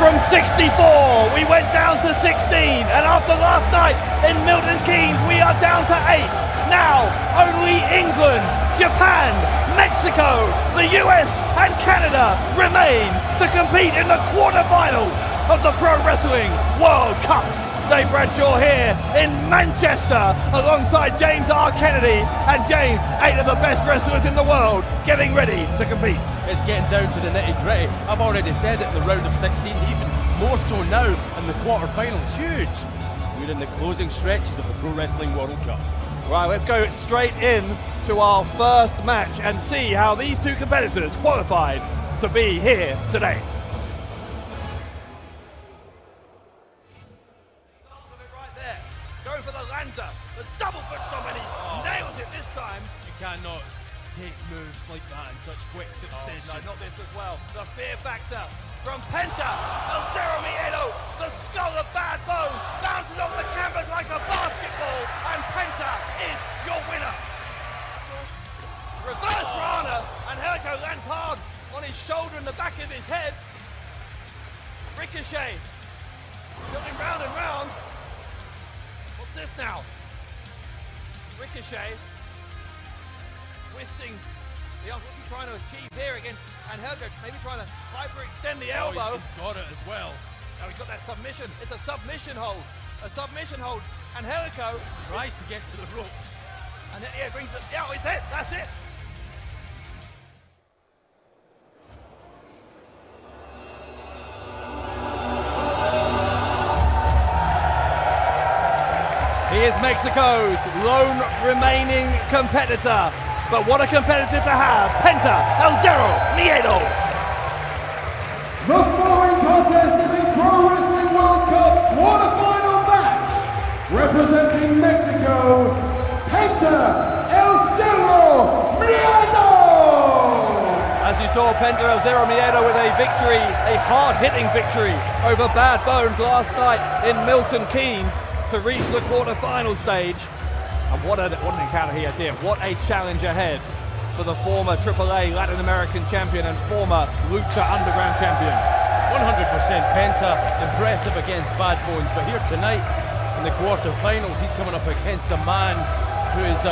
From 64, we went down to 16, and after last night in Milton Keynes, we are down to 8. Now, only England, Japan, Mexico, the US, and Canada remain to compete in the quarterfinals of the Pro Wrestling World Cup. Dave Bradshaw here in Manchester alongside James R. Kennedy, and James, 8 of the best wrestlers in the world, getting ready to compete. It's getting down to the nitty-gritty. I've already said it, the round of 16, even more so now, and the quarter-finals, huge. We're in the closing stretches of the Pro Wrestling World Cup. Right, let's go straight in to our first match and see how these two competitors qualified to be here today. For the Lanza, the double foot stomp, and he nails it this time. You cannot take moves like that in such quick succession. Oh, no, not this as well. The fear factor from Penta. El Zero Miedo, the skull of Bad Bone, bounces off the canvas like a basketball, and Penta is your winner. Reverse Rana, and Helico lands hard on his shoulder and the back of his head. Ricochet jumping round and round. This now, Ricochet twisting the arm. What's he trying to achieve here against Angelico? Maybe trying to hyperextend the elbow. He's got it as well. Now he's got that submission. It's a submission hold. A submission hold. Angelico tries to get to the ropes. And then he brings it. Yeah, it's it. That's it. He is Mexico's lone remaining competitor. But what a competitor to have. Penta El Zero Miedo. The following contest is a Pro Wrestling World Cup quarterfinal match. Representing Mexico, Penta El Zero Miedo. As you saw, Penta El Zero Miedo with a victory, a hard-hitting victory over Bad Bones last night in Milton Keynes, to reach the quarter-final stage. And what an encounter he had here. What a challenge ahead for the former AAA Latin American champion and former Lucha Underground champion. 100% Penta, impressive against Bad Bones, but here tonight in the quarter-finals, he's coming up against a man who is,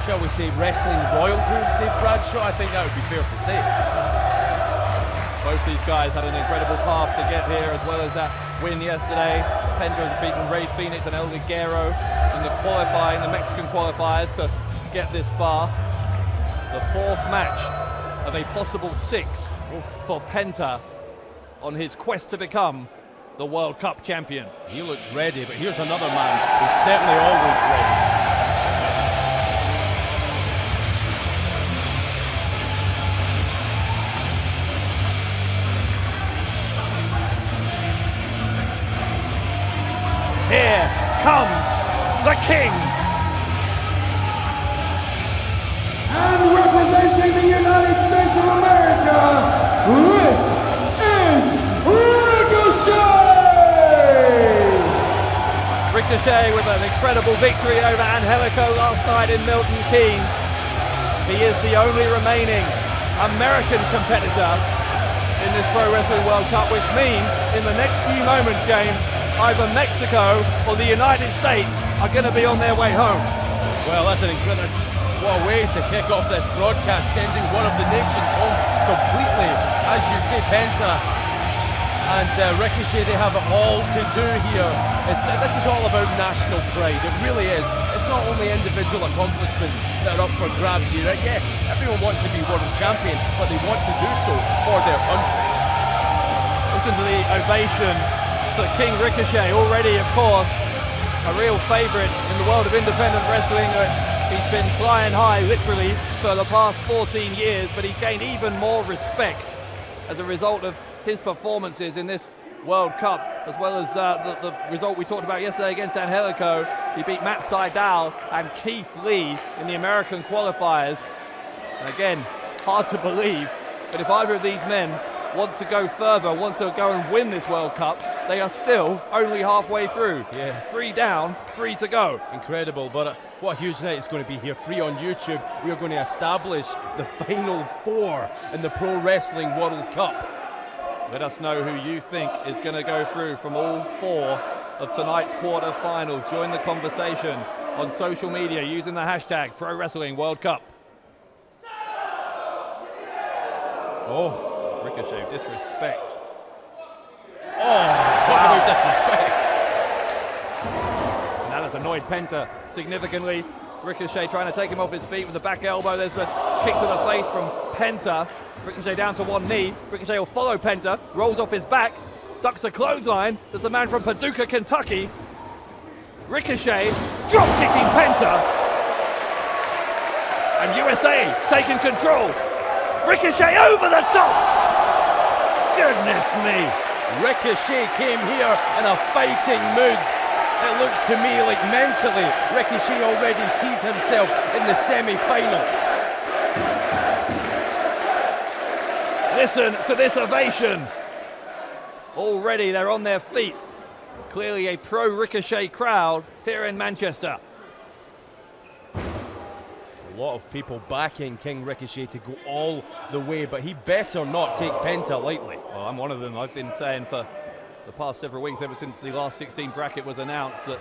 shall we say, wrestling royalty, Dave Bradshaw. I think that would be fair to say. Both these guys had an incredible path to get here, as well as that win yesterday. Penta has beaten Ray Phoenix and El Ligero in the qualifying, the Mexican qualifiers, to get this far. The fourth match of a possible 6 for Penta on his quest to become the World Cup champion. He looks ready, but here's another man who's certainly always ready. Here comes the King. And representing the United States of America, this is Ricochet! Ricochet with an incredible victory over Angelico last night in Milton Keynes. He is the only remaining American competitor in this Pro Wrestling World Cup, which means in the next few moments, James, either Mexico or the United States are going to be on their way home. Well, that's an incredible, what a way to kick off this broadcast, sending one of the nations home completely. As you say, Penta and Ricochet, they have it all to do here. This is all about national pride, it really is. It's not only individual accomplishments that are up for grabs here. Yes, everyone wants to be world champion, but they want to do so for their country. Listen to the ovation for King Ricochet, already, of course, a real favourite in the world of independent wrestling. He's been flying high, literally, for the past 14 years, but he's gained even more respect as a result of his performances in this World Cup, as well as the result we talked about yesterday against Angelico. He beat Matt Sydal and Keith Lee in the American qualifiers. And again, hard to believe, but if either of these men want to go further, want to go and win this World Cup, they are still only halfway through. Yeah. 3 down, 3 to go. Incredible, but what a huge night it's going to be here, free on YouTube. We are going to establish the final 4 in the Pro Wrestling World Cup. Let us know who you think is going to go through from all 4 of tonight's quarterfinals. Join the conversation on social media using the hashtag Pro Wrestling World Cup. Oh, Ricochet, disrespect. Oh, talk about disrespect. Now that's annoyed Penta significantly. Ricochet trying to take him off his feet with the back elbow. There's a kick to the face from Penta. Ricochet down to one knee. Ricochet will follow Penta, rolls off his back, ducks a clothesline. There's a man from Paducah, Kentucky. Ricochet drop kicking Penta. And USA taking control. Ricochet over the top. Goodness me. Ricochet came here in a fighting mood. It looks to me like mentally Ricochet already sees himself in the semi-finals. Listen to this ovation. Already they're on their feet. Clearly a pro-Ricochet crowd here in Manchester. A lot of people backing King Ricochet to go all the way, but he better not take Penta lightly. Well, I'm one of them. I've been saying for the past several weeks, ever since the last 16 bracket was announced, that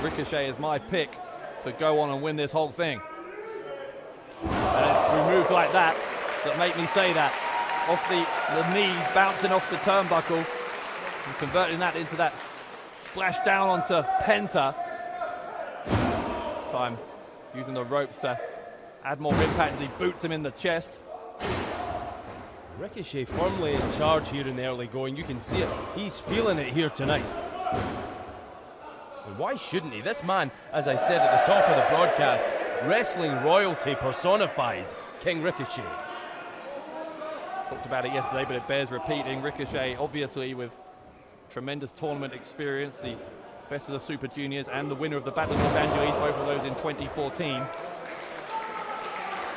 Ricochet is my pick to go on and win this whole thing. And it's through moves like that that make me say that. Off the knees, bouncing off the turnbuckle, and converting that into that splash down onto Penta. This time using the ropes to add more impact as he boots him in the chest. Ricochet firmly in charge here in the early going. You can see it. He's feeling it here tonight. And why shouldn't he? This man, as I said at the top of the broadcast, wrestling royalty personified, King Ricochet. Talked about it yesterday, but it bears repeating. Ricochet, obviously, with tremendous tournament experience, the best of the Super Juniors and the winner of the Battle of Los Angeles, both of those in 2014.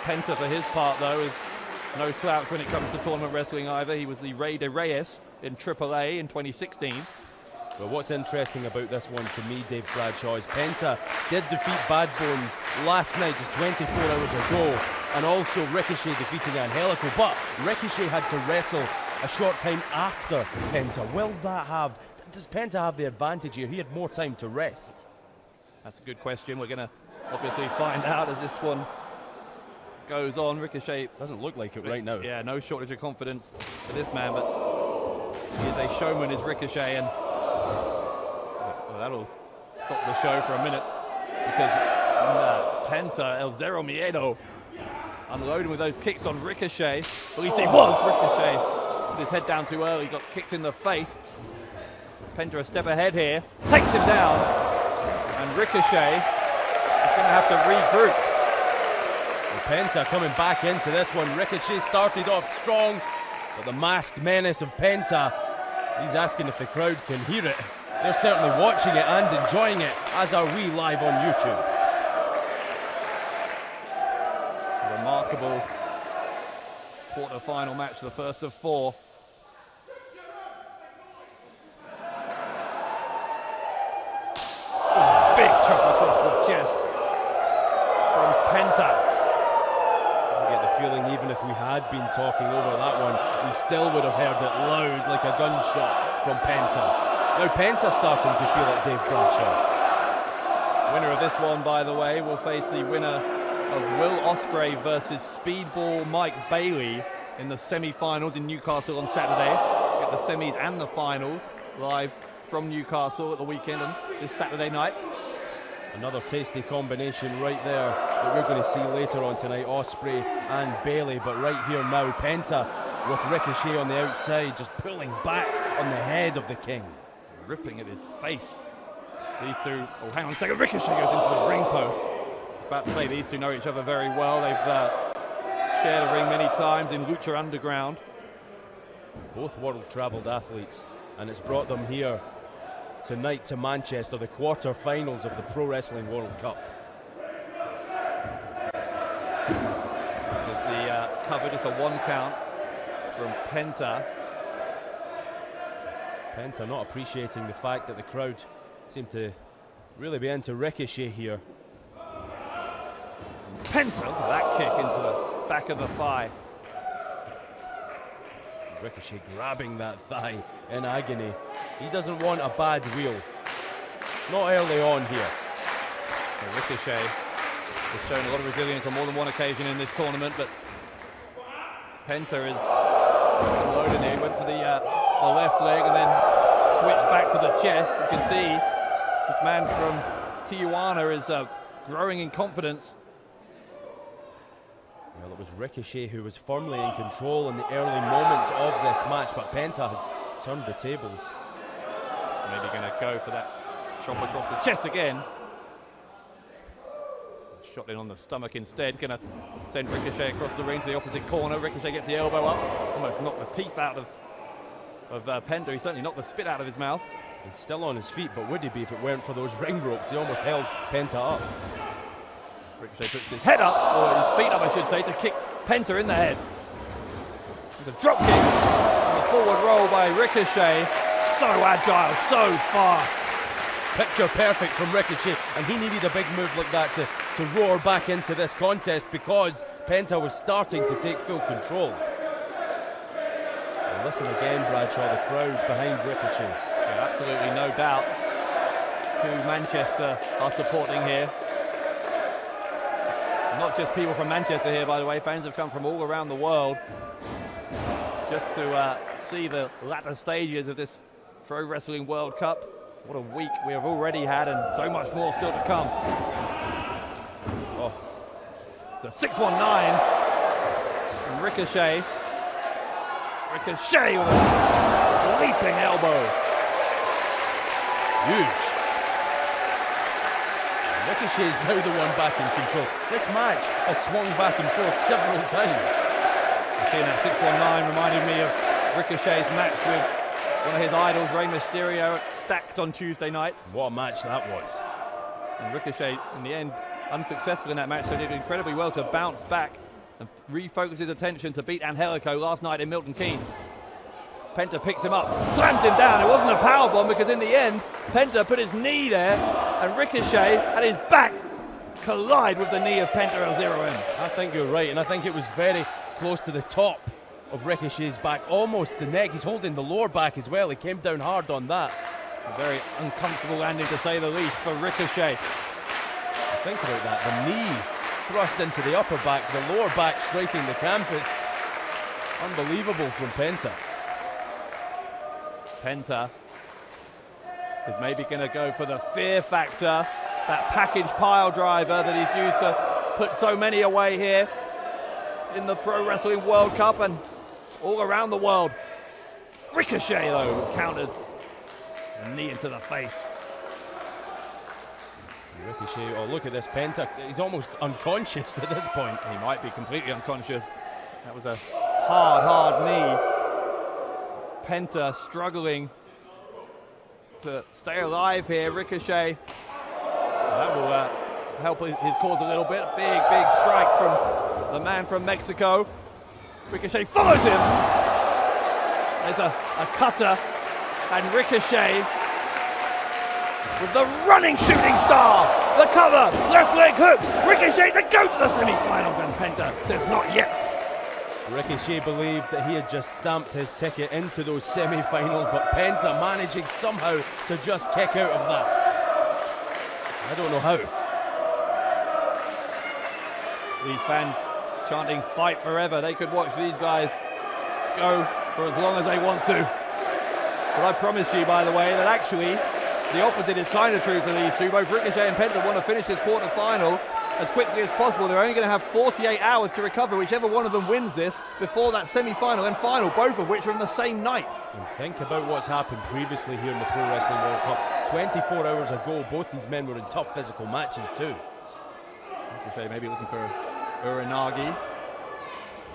Penta, for his part, though, is no slouch when it comes to tournament wrestling either. He was the Rey de Reyes in AAA in 2016. Well, what's interesting about this one to me, Dave Bradshaw, is Penta did defeat Bad Bones last night, just 24 hours ago, and also Ricochet defeating Angelico, but Ricochet had to wrestle a short time after Penta. Does Penta have the advantage here? He had more time to rest. That's a good question. We're going to obviously find out as this one goes on. Ricochet doesn't look like it right now. Yeah, no shortage of confidence for this man, but he is a showman, is Ricochet, and well, that'll stop the show for a minute because Penta, El Zero Miedo, unloading with those kicks on Ricochet. At least he was. Ricochet put his head down too early, got kicked in the face. Penta a step ahead here, takes him down, and Ricochet is going to have to regroup. Penta coming back into this one. Ricochet started off strong, but the masked menace of Penta, he's asking if the crowd can hear it. They're certainly watching it and enjoying it, as are we live on YouTube. A remarkable quarter-final match, the first of 4. Big chop across the chest from Penta. Feeling even if we had been talking over that one, we still would have heard it loud like a gunshot from Penta. Now Penta's starting to feel it, Dave Bradshaw. Winner of this one, by the way, will face the winner of Will Ospreay versus Speedball Mike Bailey in the semi-finals in Newcastle on Saturday. Get the semis and the finals live from Newcastle at the weekend and this Saturday night. Another tasty combination right there that we're going to see later on tonight, Ospreay and Bailey. But right here now, Penta with Ricochet on the outside, just pulling back on the head of the King. Ripping at his face. These two, oh hang on a second, Ricochet goes into the ring post. I was about to say these two know each other very well. They've shared a ring many times in Lucha Underground. Both world-travelled athletes, and it's brought them here tonight to Manchester, the quarter-finals of the Pro Wrestling World Cup. There's the cover, just a 1 count from Penta. Penta not appreciating the fact that the crowd seem to really be into Ricochet here. Penta, that kick into the back of the thigh. Ricochet grabbing that thigh in agony. He doesn't want a bad wheel. Not early on here. So Ricochet has shown a lot of resilience on more than one occasion in this tournament, but Penta is loaded here. He went for the left leg and then switched back to the chest. You can see this man from Tijuana is growing in confidence. Well, it was Ricochet who was firmly in control in the early moments of this match, but Penta has turned the tables. Maybe going to go for that chop across the chest again. Shot in on the stomach instead. Going to send Ricochet across the ring to the opposite corner. Ricochet gets the elbow up. Almost knocked the teeth out of Penta. He certainly knocked the spit out of his mouth. He's still on his feet, but would he be if it weren't for those ring ropes? He almost held Penta up. Ricochet puts his head up, or his feet up I should say, to kick Penta in the head. It's a drop kick and a forward roll by Ricochet. So agile, so fast. Picture perfect from Ricochet, and he needed a big move like that to roar back into this contest because Penta was starting to take full control. And listen again, Bradshaw, the crowd behind Ricochet. Yeah, absolutely no doubt who Manchester are supporting here. Not just people from Manchester here, by the way. Fans have come from all around the world just to see the latter stages of this Pro Wrestling World Cup. What a week we have already had, and so much more still to come. Oh, the 619 from Ricochet. Ricochet with a leaping elbow. Huge. Ricochet is now the one back in control. This match has swung back and forth several times. Seeing that 619 reminded me of Ricochet's match with one of his idols, Rey Mysterio, Stacked on Tuesday night. What a match that was. And Ricochet, in the end, unsuccessful in that match, so did incredibly well to bounce back and refocus his attention to beat Angelico last night in Milton Keynes. Penta picks him up, slams him down. It wasn't a powerbomb because in the end, Penta put his knee there and Ricochet at his back collide with the knee of Penta at 0 end. I think you're right, and I think it was very close to the top of Ricochet's back, almost the neck. He's holding the lower back as well. He came down hard on that. A very uncomfortable landing, to say the least, for Ricochet. Think about that. The knee thrust into the upper back, the lower back striking the canvas. Unbelievable from Penta. Penta is maybe going to go for the fear factor, that package pile driver that he's used to put so many away here in the Pro Wrestling World Cup and all around the world. Ricochet, though, counters a knee into the face. Ricochet, oh, look at this. Penta, he's almost unconscious at this point. He might be completely unconscious. That was a hard knee. Penta struggling to stay alive here. Ricochet, that will help his cause a little bit. A big strike from the man from Mexico. Ricochet follows him. There's a cutter, and Ricochet with the running shooting star. The cover, left leg hook. Ricochet to go to the semi-finals, and Penta says not yet. Ricochet believed that he had just stamped his ticket into those semi-finals, but Penta managing somehow to just kick out of that. I don't know how. These fans chanting "fight forever." They could watch these guys go for as long as they want to. But I promise you, by the way, that actually the opposite is kind of true for these two. Both Ricochet and Penta want to finish this quarter-final as quickly as possible. They're only going to have 48 hours to recover, whichever one of them wins this, before that semi-final and final, both of which are on the same night. And think about what's happened previously here in the Pro Wrestling World Cup. 24 hours ago, both these men were in tough physical matches too. Ricochet maybe looking for Uranagi.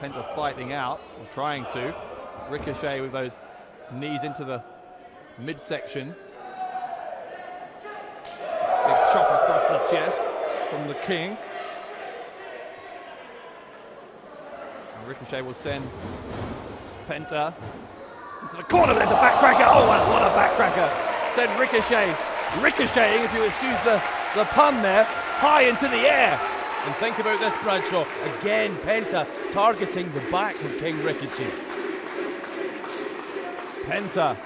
Penta fighting out, or trying to. Ricochet with those knees into the midsection. Big chop across the chest from the King. And Ricochet will send Penta into the corner. There's a backcracker. Oh, what a backcracker. Send Ricochet, ricocheting, if you excuse the pun there, high into the air. And think about this, Bradshaw. Again, Penta targeting the back of King Ricochet. Penta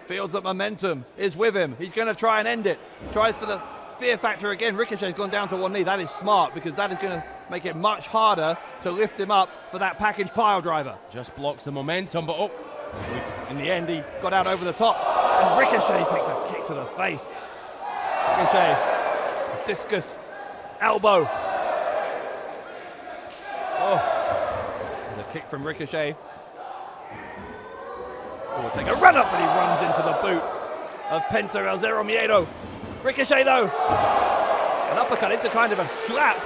feels that momentum is with him. He's going to try and end it. Tries for the fear factor again. Ricochet's gone down to one knee. That is smart because that is going to make it much harder to lift him up for that package pile driver. Just blocks the momentum, but in the end, he got out over the top. And Ricochet takes a kick to the face. Ricochet, discus, elbow. Oh, there's a kick from Ricochet. Will take a run up, but he runs into the boot of Penta El Zero Miedo. Ricochet though, an uppercut into kind of a slap.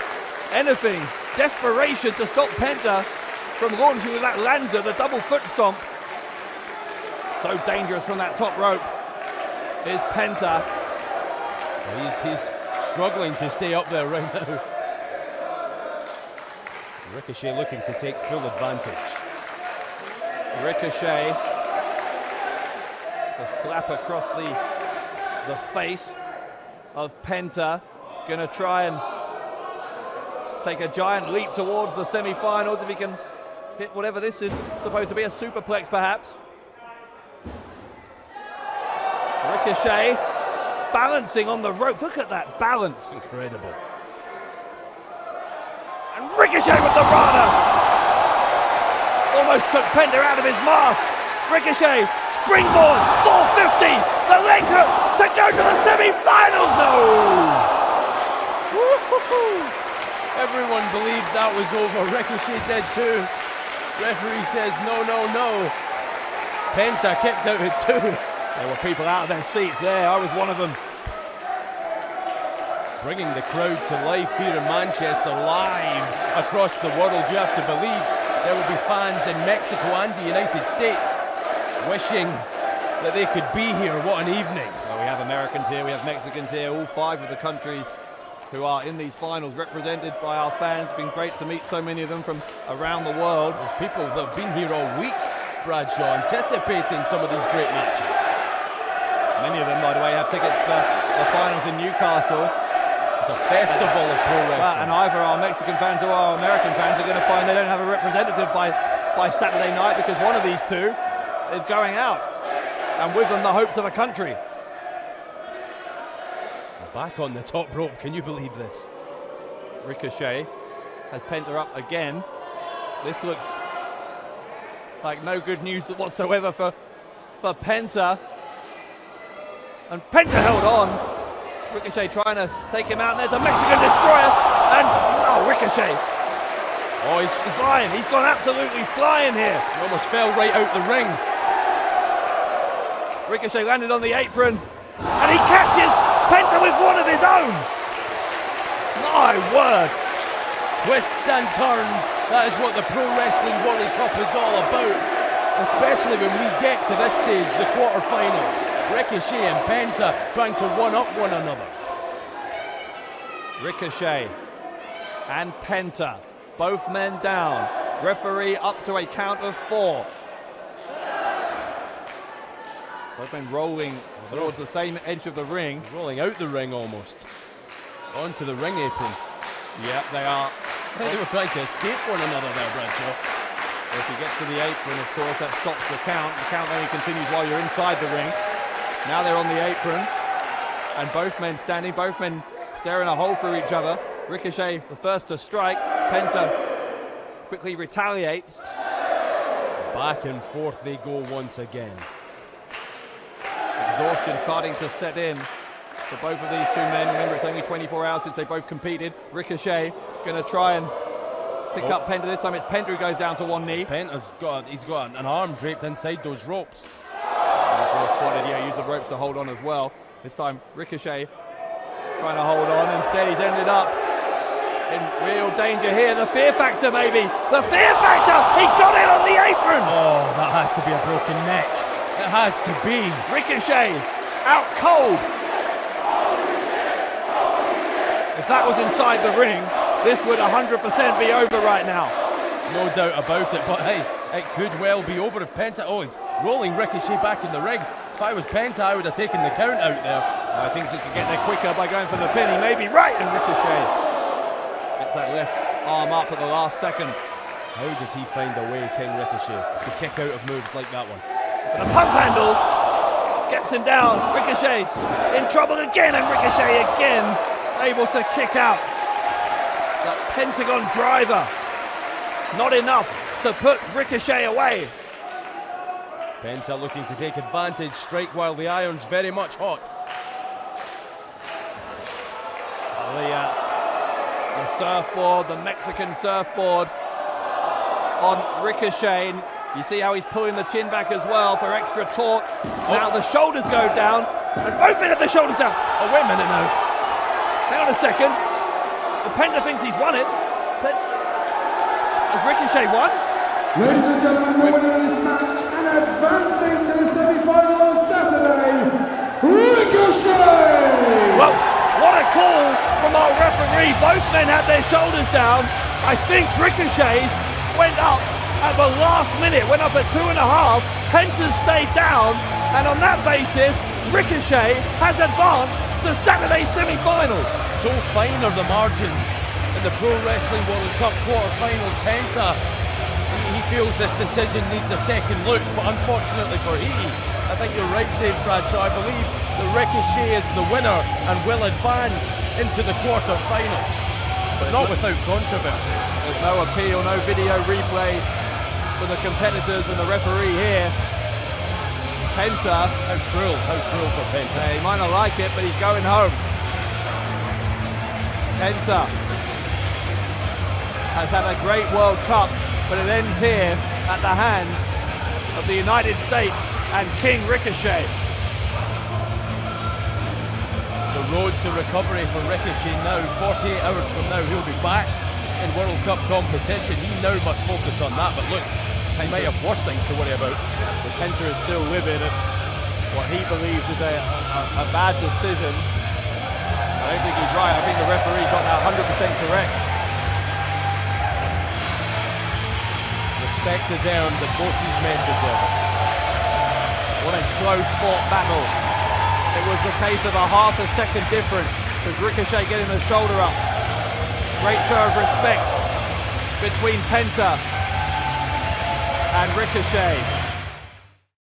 Anything, desperation to stop Penta from launching with that Lanza, the double foot stomp. So dangerous from that top rope is Penta. He's struggling to stay up there right now. Ricochet looking to take full advantage. Ricochet, the slap across the face of Penta, gonna try and take a giant leap towards the semi-finals if he can hit whatever this is supposed to be, a superplex perhaps. Ricochet balancing on the ropes. Look at that balance. Incredible. And Ricochet with the Rana. Almost took Penta out of his mask. Ricochet, springboard, 450. The leg hook to go to the semi-finals. No! Woo-hoo-hoo. Everyone believed that was over. Ricochet did too. Referee says no, no, no. Penta kicked out at 2. There were people out of their seats there. I was one of them. Bringing the crowd to life here in Manchester, live across the world. You have to believe there will be fans in Mexico and the United States wishing that they could be here. What an evening. Well, we have Americans here, we have Mexicans here, all 5 of the countries who are in these finals represented by our fans. It's been great to meet so many of them from around the world. There's people that have been here all week, Bradshaw, anticipating some of these great matches. Many of them, by the way, have tickets to the finals in Newcastle. It's a festival of pro wrestling. And either our Mexican fans or our American fans are going to find they don't have a representative by Saturday night because one of these two is going out. And with them, the hopes of a country. Back on the top rope, can you believe this? Ricochet has Penta up again. This looks like no good news whatsoever for Penta. And Penta held on. Ricochet trying to take him out, and there's a Mexican destroyer. And, oh, Ricochet. Oh, he's flying. He's gone absolutely flying here. He almost fell right out the ring. Ricochet landed on the apron, and he catches Penta with one of his own. My word. Twists and turns. That is what the Pro Wrestling World Cup is all about. Especially when we get to this stage, the quarterfinals. Ricochet and Penta trying to one-up one another. Ricochet and Penta, both men down. Referee up to a count of 4. Both men rolling towards the same edge of the ring. Rolling out the ring almost. Onto the ring apron. Yeah, they are. I think they were trying to escape one another there, Bradshaw. If you get to the apron, of course, that stops the count. The count only continues while you're inside the ring. Now they're on the apron. And both men standing, both men staring a hole through each other. Ricochet, the first to strike. Penta quickly retaliates. Back and forth they go once again. Exhaustion starting to set in for both of these two men. Remember, it's only 24 hours since they both competed. Ricochet going to try and pick up Penta. This time it's Penta who goes down to one knee. Penta's got an arm draped inside those ropes. Spotted, yeah, use the ropes to hold on as well. This time Ricochet trying to hold on. Instead he's ended up in real danger here. The fear factor maybe. The fear factor! He got it on the apron! Oh, that has to be a broken neck. It has to be. Ricochet out cold. If that was inside the ring, this would 100% be over right now. No doubt about it, but hey, it could well be over if Penta... Oh, he's rolling Ricochet back in the ring. If I was Penta, I would have taken the count out there. I think he could get there quicker by going for the pin. He may be right, and Ricochet gets that left arm up at the last second. How does he find a way, King Ricochet, to kick out of moves like that one? But a pump handle gets him down. Ricochet in trouble again, and Ricochet again able to kick out. That Pentagon driver, not enough to put Ricochet away. Penta looking to take advantage, strike while the iron's very much hot. The surfboard, the Mexican surfboard on Ricochet. You see how he's pulling the chin back as well for extra torque. Now the shoulders go down, and both men have their shoulders down. Oh, wait a minute now. Hang on a second. The Penta thinks he's won it, but has Ricochet won? Ladies and gentlemen, the winner of this match and advancing to the semi-final on Saturday, Ricochet! Well, what a call from our referee. Both men had their shoulders down. I think Ricochet's went up at the last minute, went up at 2.5. Penta stayed down, and on that basis, Ricochet has advanced to Saturday's semi-final. So fine are the margins in the Pro Wrestling World Cup quarter-finals. Penta, he feels this decision needs a second look, but unfortunately for he, I think you're right, Dave Bradshaw. I believe that Ricochet is the winner and will advance into the quarter-finals, but not without controversy. There's no appeal, no video replay for the competitors and the referee here. Penta, How cruel for Penta. he might not like it, but he's going home. Penta has had a great World Cup, but it ends here at the hands of the United States and King Ricochet. The road to recovery for Ricochet now, 48 hours from now, he'll be back in World Cup competition. He now must focus on that, but look, he might have worse things to worry about. But Penta is still livid at what he believes is a bad decision. I don't think he's right. I think the referee got that 100% correct. Respect is earned that both these men deserve it. What a close fought battle. It was the case of a half a second difference with Ricochet getting the shoulder up. Great show of respect between Penta and Ricochet.